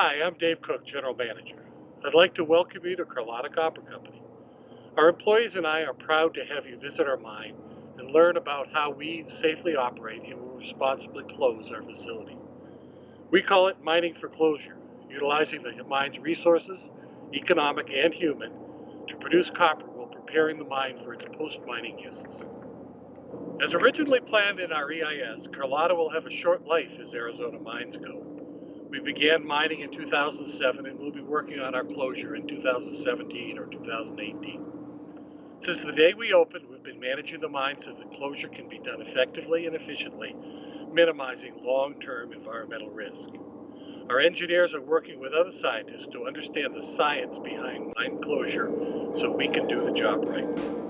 Hi, I'm Dave Cook, General Manager. I'd like to welcome you to Carlota Copper Company. Our employees and I are proud to have you visit our mine and learn about how we safely operate and will responsibly close our facility. We call it mining for closure, utilizing the mine's resources, economic and human, to produce copper while preparing the mine for its post-mining uses. As originally planned in our EIS, Carlota will have a short life as Arizona mines go. We began mining in 2007 and will be working on our closure in 2017 or 2018. Since the day we opened, we've been managing the mine so that closure can be done effectively and efficiently, minimizing long-term environmental risk. Our engineers are working with other scientists to understand the science behind mine closure so we can do the job right.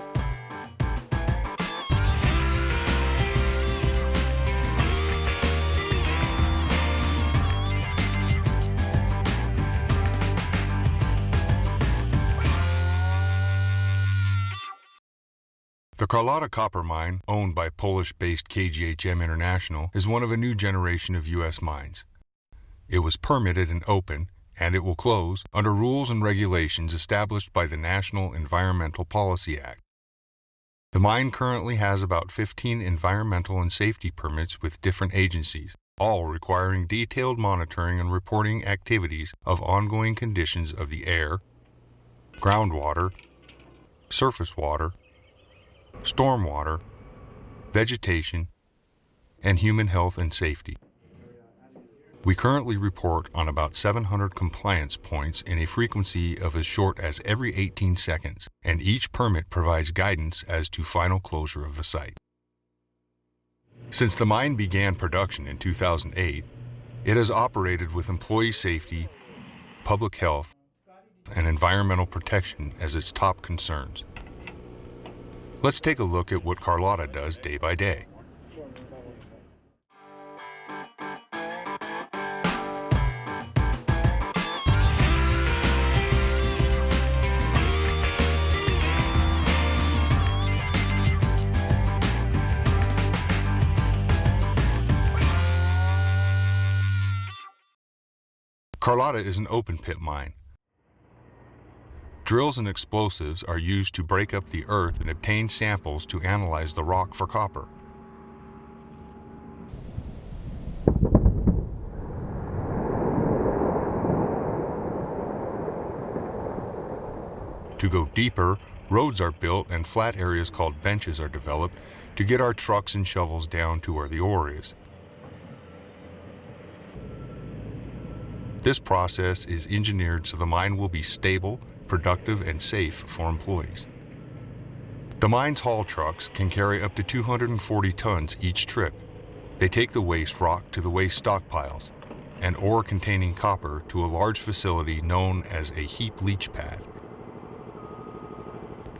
The Carlota copper mine, owned by Polish-based KGHM International, is one of a new generation of U.S. mines. It was permitted and open, and it will close under rules and regulations established by the National Environmental Policy Act. The mine currently has about 15 environmental and safety permits with different agencies, all requiring detailed monitoring and reporting activities of ongoing conditions of the air, groundwater, surface water, stormwater, vegetation, and human health and safety. We currently report on about 700 compliance points in a frequency of as short as every 18 seconds, and each permit provides guidance as to final closure of the site. Since the mine began production in 2008, it has operated with employee safety, public health, and environmental protection as its top concerns. Let's take a look at what Carlota does day by day. Carlota is an open-pit mine. Drills and explosives are used to break up the earth and obtain samples to analyze the rock for copper. To go deeper, roads are built and flat areas called benches are developed to get our trucks and shovels down to where the ore is. This process is engineered so the mine will be stable, productive, and safe for employees. The mine's haul trucks can carry up to 240 tons each trip. They take the waste rock to the waste stockpiles and ore containing copper to a large facility known as a heap leach pad.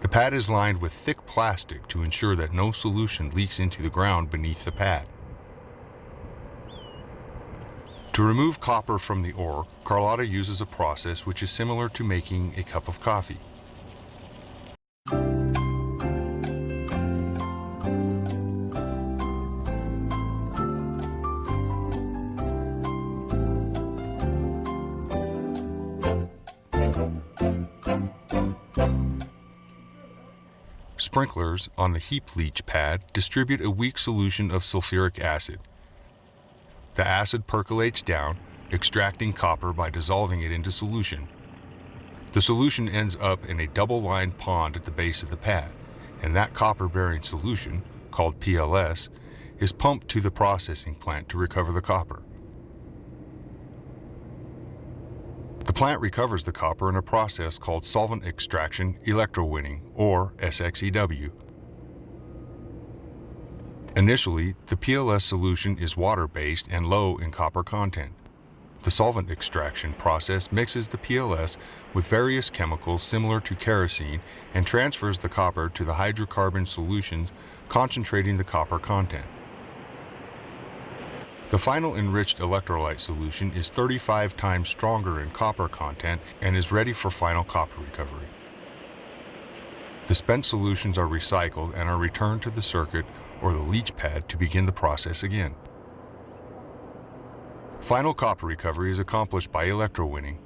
The pad is lined with thick plastic to ensure that no solution leaks into the ground beneath the pad. To remove copper from the ore, Carlota uses a process which is similar to making a cup of coffee. Sprinklers on the heap leach pad distribute a weak solution of sulfuric acid. The acid percolates down, extracting copper by dissolving it into solution. The solution ends up in a double-lined pond at the base of the pad, and that copper-bearing solution, called PLS, is pumped to the processing plant to recover the copper. The plant recovers the copper in a process called solvent extraction electrowinning, or SXEW. Initially, the PLS solution is water-based and low in copper content. The solvent extraction process mixes the PLS with various chemicals similar to kerosene and transfers the copper to the hydrocarbon solutions, concentrating the copper content. The final enriched electrolyte solution is 35 times stronger in copper content and is ready for final copper recovery. The spent solutions are recycled and are returned to the circuit or the leach pad to begin the process again. Final copper recovery is accomplished by electrowinning.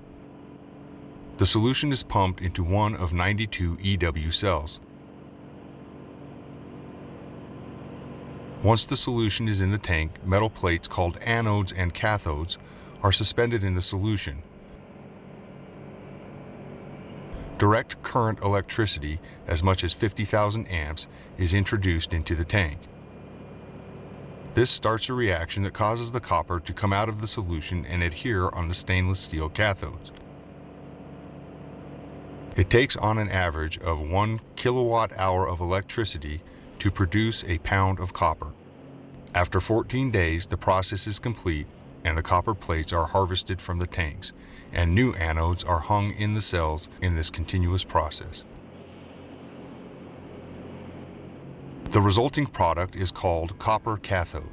The solution is pumped into one of 92 EW cells. Once the solution is in the tank, metal plates called anodes and cathodes are suspended in the solution. Direct current electricity, as much as 50,000 amps, is introduced into the tank. This starts a reaction that causes the copper to come out of the solution and adhere on the stainless steel cathodes. It takes on an average of 1 kilowatt hour of electricity to produce a pound of copper. After 14 days, the process is complete and the copper plates are harvested from the tanks, and new anodes are hung in the cells in this continuous process. The resulting product is called copper cathode.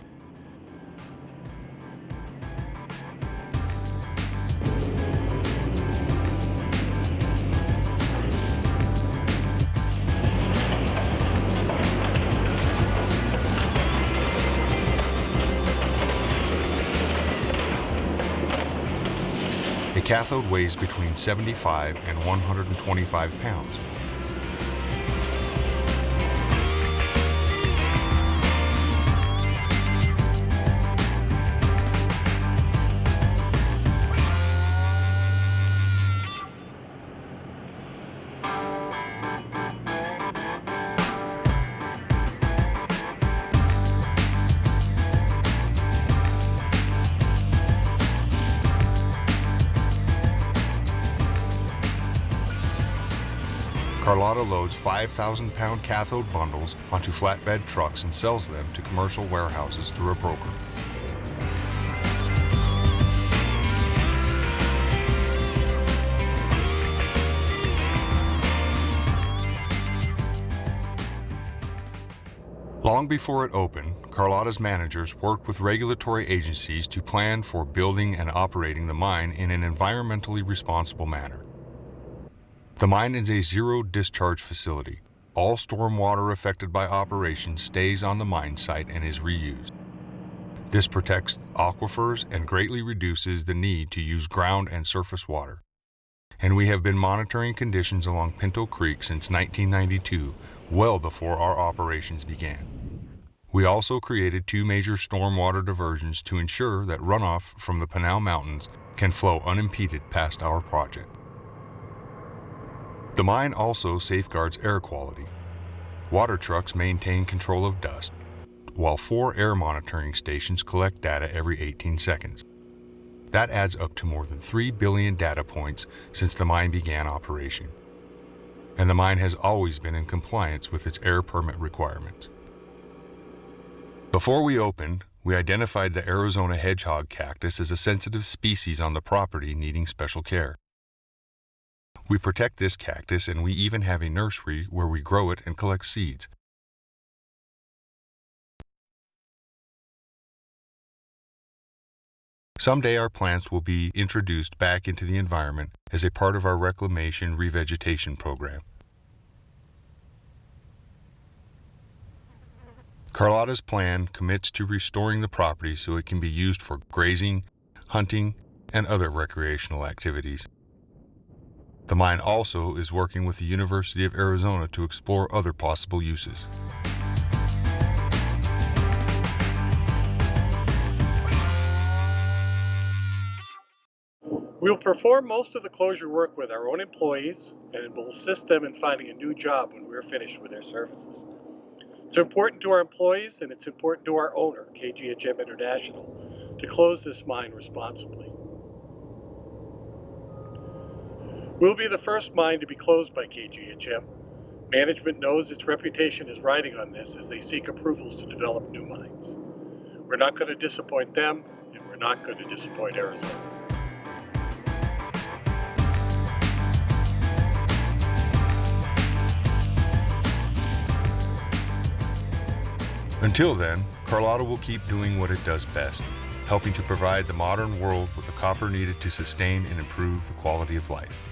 A cathode weighs between 75 and 125 pounds. Carlota loads 5,000-pound cathode bundles onto flatbed trucks and sells them to commercial warehouses through a broker. Long before it opened, Carlota's managers worked with regulatory agencies to plan for building and operating the mine in an environmentally responsible manner. The mine is a zero-discharge facility. All stormwater affected by operation stays on the mine site and is reused. This protects aquifers and greatly reduces the need to use ground and surface water. And we have been monitoring conditions along Pinto Creek since 1992, well before our operations began. We also created 2 major stormwater diversions to ensure that runoff from the Pinal Mountains can flow unimpeded past our project. The mine also safeguards air quality. Water trucks maintain control of dust, while 4 air monitoring stations collect data every 18 seconds. That adds up to more than 3 billion data points since the mine began operation. And the mine has always been in compliance with its air permit requirements. Before we opened, we identified the Arizona hedgehog cactus as a sensitive species on the property needing special care. We protect this cactus, and we even have a nursery where we grow it and collect seeds. Someday our plants will be introduced back into the environment as a part of our reclamation revegetation program. Carlota's plan commits to restoring the property so it can be used for grazing, hunting, and other recreational activities. The mine also is working with the University of Arizona to explore other possible uses. We'll perform most of the closure work with our own employees, and will assist them in finding a new job when we're finished with their services. It's important to our employees, and it's important to our owner, KGHM International, to close this mine responsibly. We'll be the first mine to be closed by KGHM. Management knows its reputation is riding on this as they seek approvals to develop new mines. We're not going to disappoint them, and we're not going to disappoint Arizona. Until then, Carlota will keep doing what it does best, helping to provide the modern world with the copper needed to sustain and improve the quality of life.